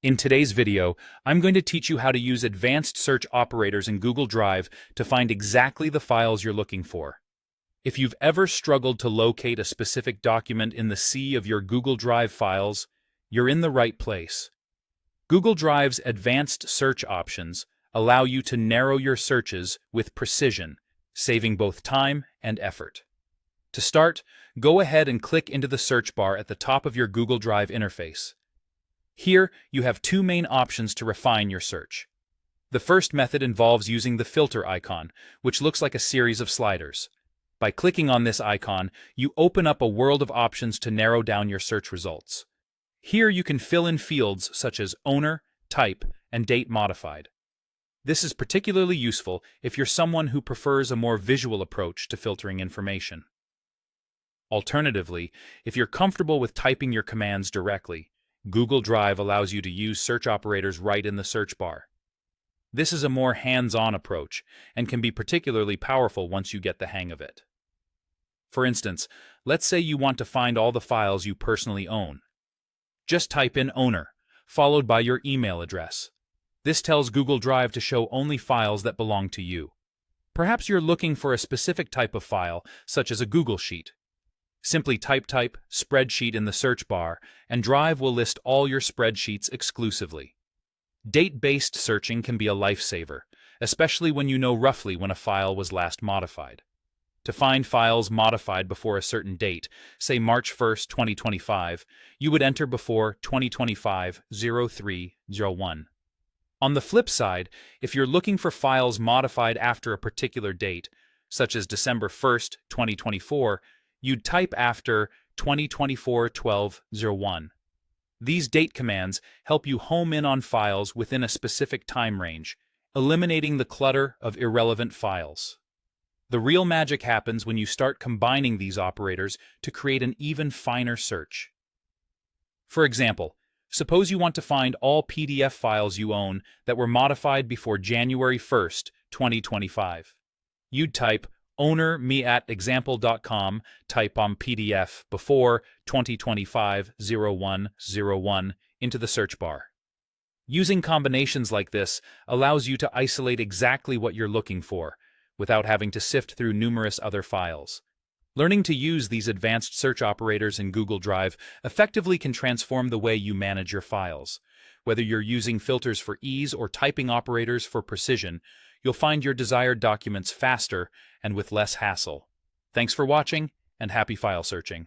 In today's video, I'm going to teach you how to use advanced search operators in Google Drive to find exactly the files you're looking for. If you've ever struggled to locate a specific document in the sea of your Google Drive files, you're in the right place. Google Drive's advanced search options allow you to narrow your searches with precision, saving both time and effort. To start, go ahead and click into the search bar at the top of your Google Drive interface. Here, you have two main options to refine your search. The first method involves using the filter icon, which looks like a series of sliders. By clicking on this icon, you open up a world of options to narrow down your search results. Here you can fill in fields such as owner, type, and date modified. This is particularly useful if you're someone who prefers a more visual approach to filtering information. Alternatively, if you're comfortable with typing your commands directly, Google Drive allows you to use search operators right in the search bar. This is a more hands-on approach and can be particularly powerful once you get the hang of it. For instance, let's say you want to find all the files you personally own. Just type in owner, followed by your email address. This tells Google Drive to show only files that belong to you. Perhaps you're looking for a specific type of file, such as a Google Sheet. Simply type spreadsheet in the search bar, and Drive will list all your spreadsheets exclusively. Date-based searching can be a lifesaver, especially when you know roughly when a file was last modified. To find files modified before a certain date, say March 1st, 2025, you would enter before 2025-03-01. On the flip side, if you're looking for files modified after a particular date, such as December 1st, 2024, you'd type after 2024-12-01. These date commands help you home in on files within a specific time range, eliminating the clutter of irrelevant files. The real magic happens when you start combining these operators to create an even finer search. For example, suppose you want to find all PDF files you own that were modified before January 1st, 2025. You'd type owner me at example.com, type on PDF before 2025-01-01 into the search bar. Using combinations like this allows you to isolate exactly what you're looking for, without having to sift through numerous other files. Learning to use these advanced search operators in Google Drive effectively can transform the way you manage your files. Whether you're using filters for ease or typing operators for precision, you'll find your desired documents faster and with less hassle. Thanks for watching, and happy file searching.